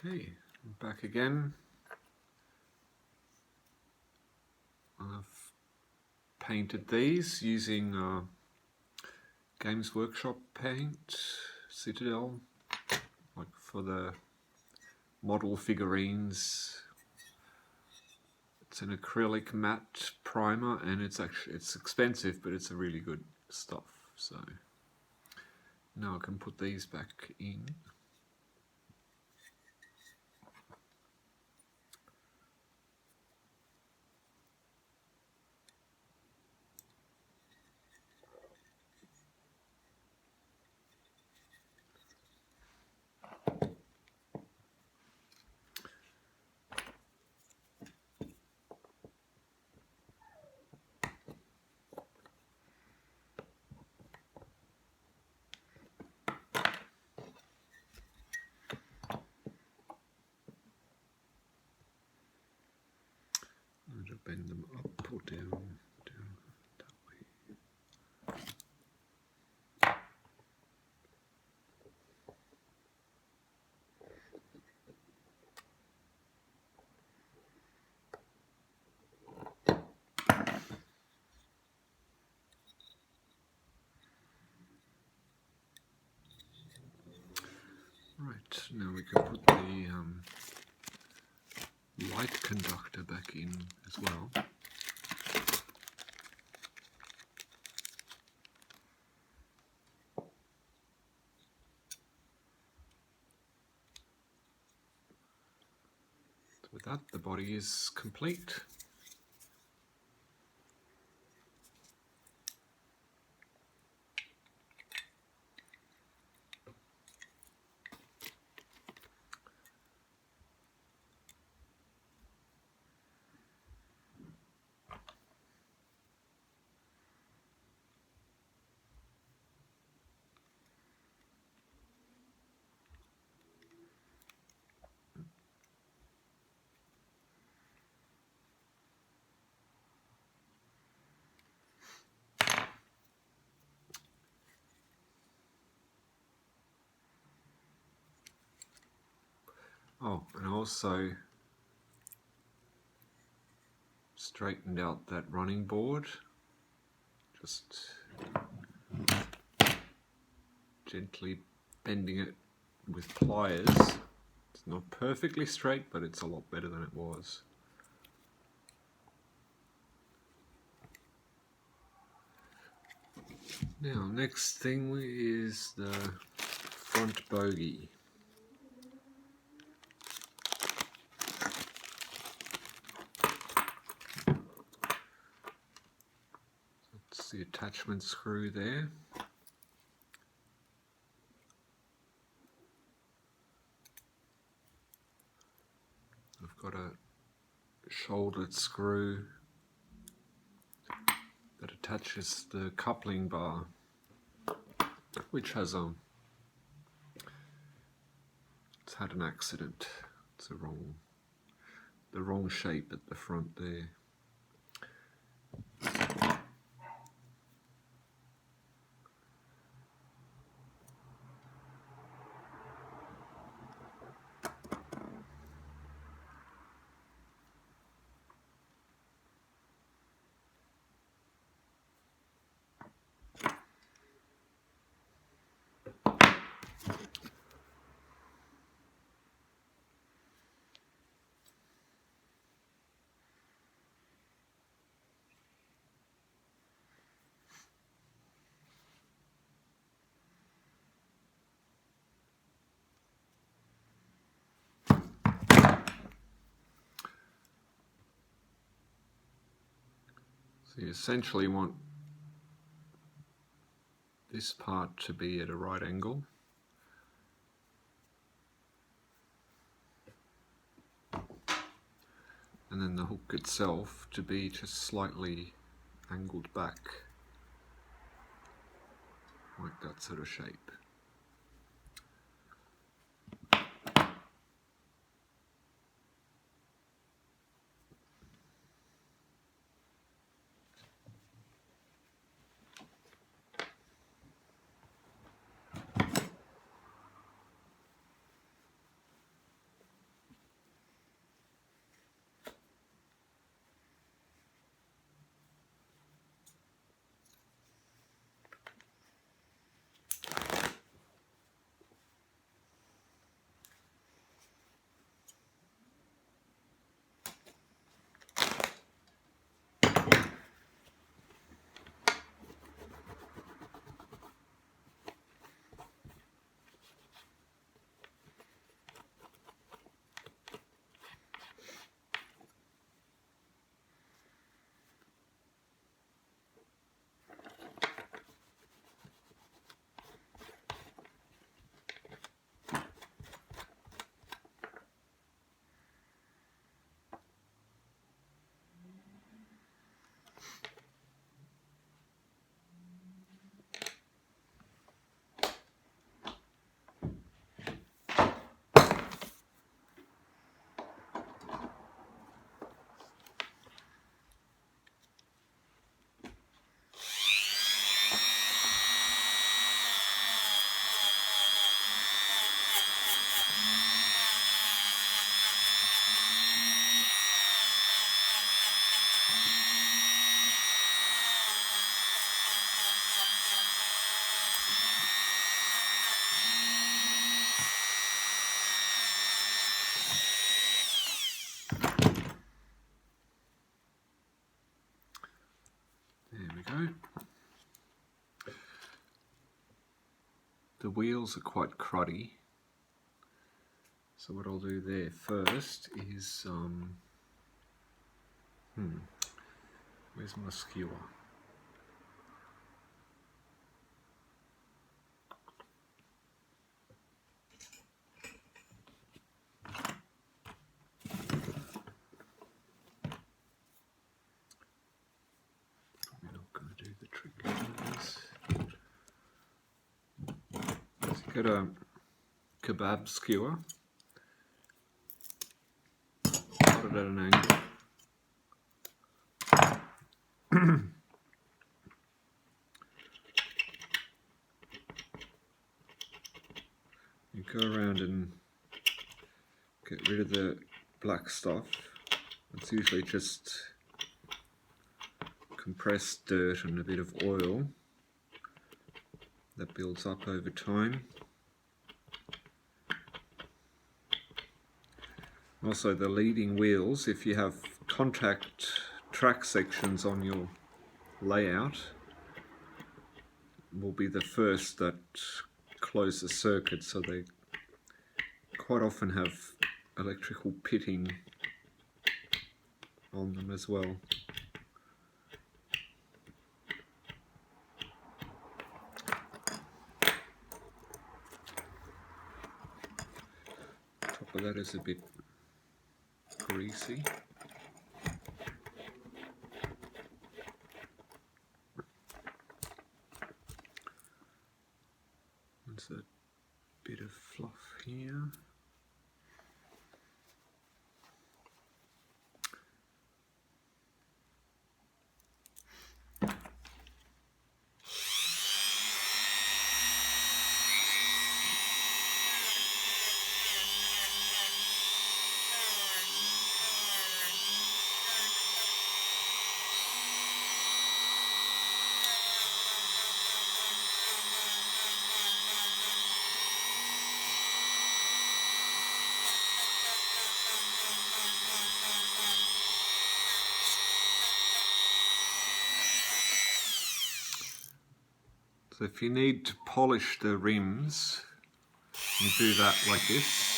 Okay, back again. I've painted these using Games Workshop paint, Citadel, like for the model figurines. It's an acrylic matte primer, and it's expensive, but it's a really good stuff. So now I can put these back in. I'm going to bend them up or down that way. Right, now we can put the light conductor back in as well. So with that, the body is complete. Oh, and also straightened out that running board, just gently bending it with pliers. It's not perfectly straight, but it's a lot better than it was. Now, next thing is the front bogie. That's the attachment screw there. I've got a shouldered screw that attaches the coupling bar, which has it's had an accident. It's the wrong shape at the front there. So you essentially want this part to be at a right angle. And then the hook itself to be just slightly angled back, like that sort of shape. wheels are quite cruddy. So what I'll do there first is, where's my skewer? Probably not going to do the trick of this. So get a kebab skewer, cut it at an angle. You go around and get rid of the black stuff. It's usually just compressed dirt and a bit of oil that builds up over time. Also the leading wheels, if you have contact track sections on your layout, will be the first that close the circuit, so they quite often have electrical pitting on them as well. Top of that is a bit greasy. There's a bit of fluff here. So if you need to polish the rims, you do that like this.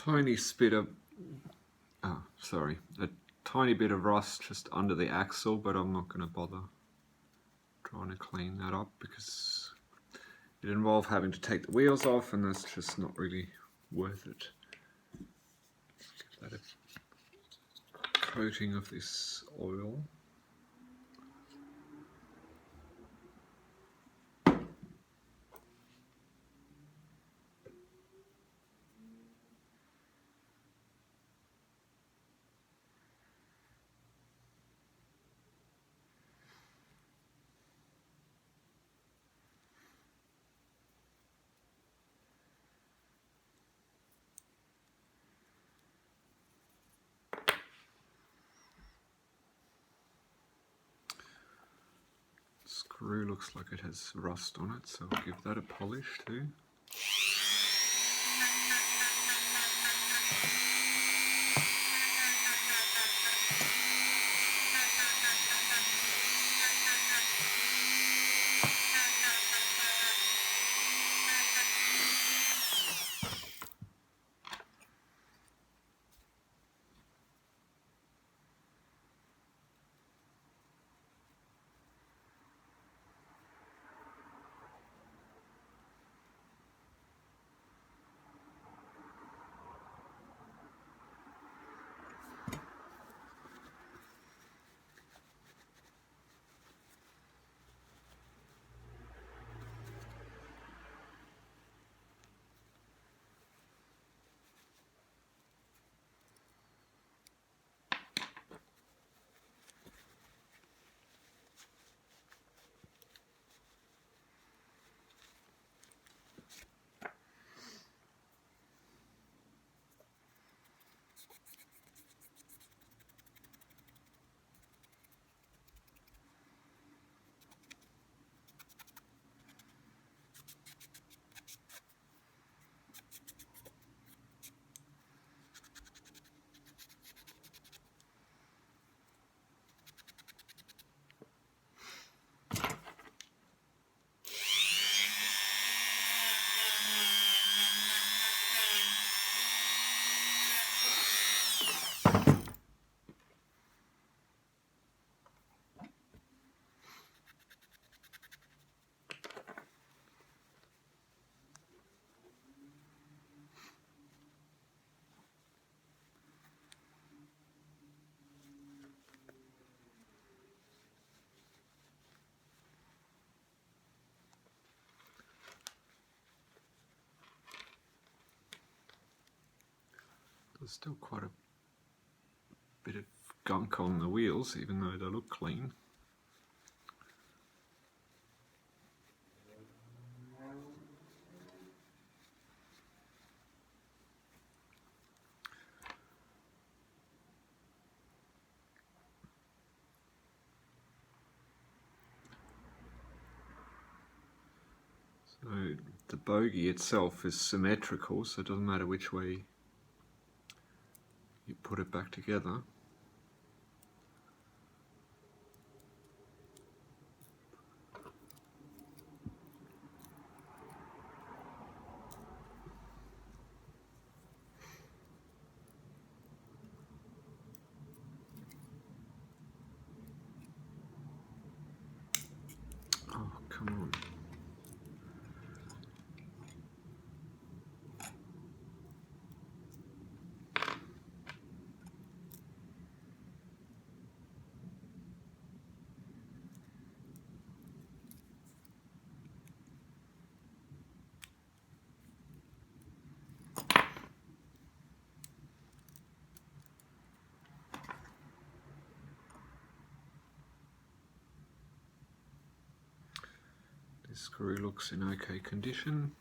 Tiny bit of, a tiny bit of rust just under the axle, but I'm not going to bother trying to clean that up because it involves having to take the wheels off, and that's just not really worth it. Give that a coating of this oil. screw looks like it has rust on it, so I'll give that a polish too. There's still quite a bit of gunk on the wheels, even though they look clean. So the bogie itself is symmetrical, so it doesn't matter which way you put it back together. Oh, come on. This screw looks in okay condition.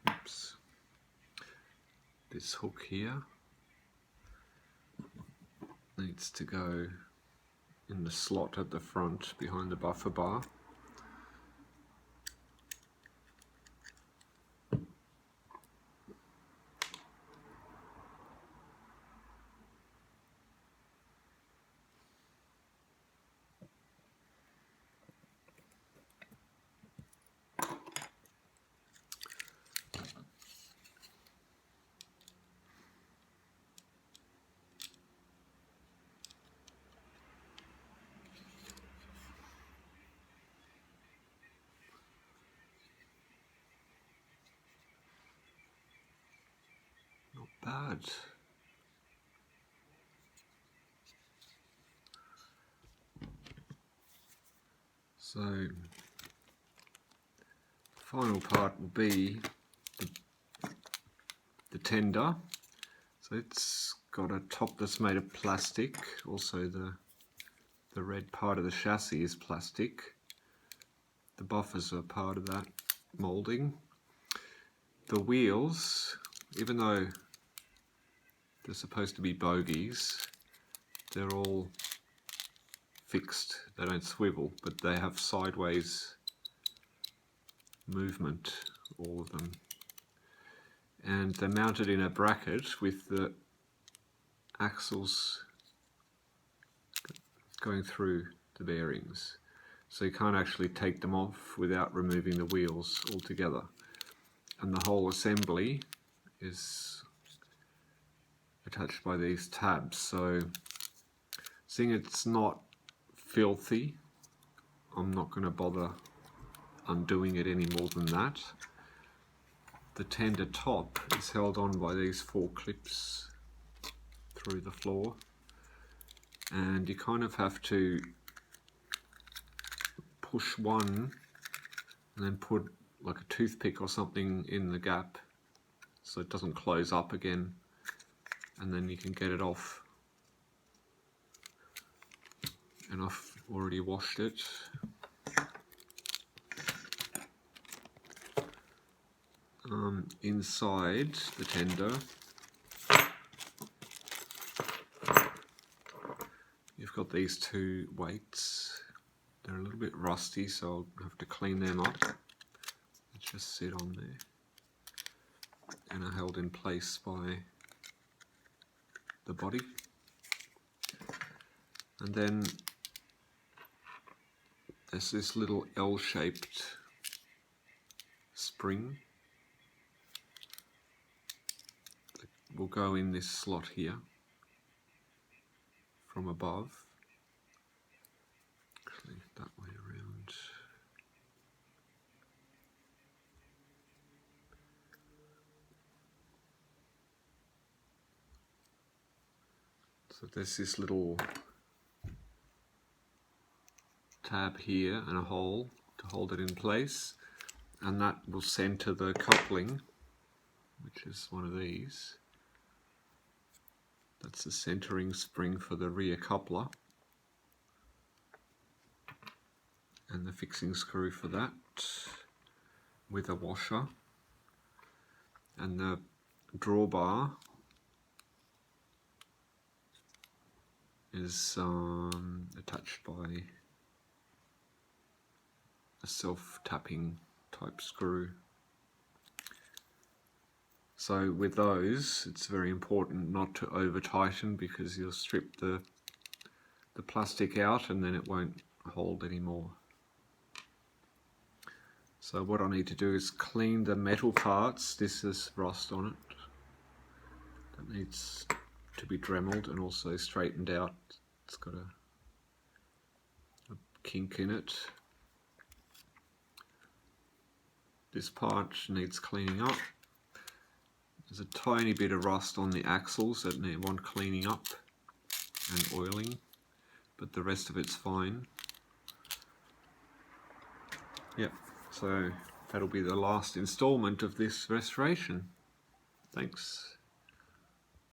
Oops. This hook here needs to go in the slot at the front behind the buffer bar. bad. So the final part will be the tender. So it's got a top that's made of plastic. Also the red part of the chassis is plastic. The buffers are part of that moulding. The wheels, even though they're supposed to be bogies, they're all fixed. They don't swivel, but they have sideways movement, all of them. And they're mounted in a bracket with the axles going through the bearings. So you can't actually take them off without removing the wheels altogether. And the whole assembly is attached by these tabs. So seeing it's not filthy, I'm not going to bother undoing it any more than that. The tender top is held on by these 4 clips through the floor, and you kind of have to push one and then put like a toothpick or something in the gap so it doesn't close up again, and then you can get it off. And I've already washed it. Inside the tender you've got these 2 weights. They're a little bit rusty, so I'll have to clean them up. They just sit on there and are held in place by the body. And then there's this little L-shaped spring that will go in this slot here from above. Actually, that way around. So there's this little tab here and a hole to hold it in place, and that will center the coupling, which is one of these. That's the centering spring for the rear coupler, and the fixing screw for that with a washer, and the drawbar is attached by a self-tapping type screw. So with those, it's very important not to over tighten, because you'll strip the plastic out and then it won't hold anymore. So what I need to do is clean the metal parts. This has rust on it. That needs to be dremeled and also straightened out. It's got a kink in it. This part needs cleaning up. There's a tiny bit of rust on the axles that want cleaning up and oiling, but the rest of it's fine. Yep, so that'll be the last installment of this restoration. Thanks.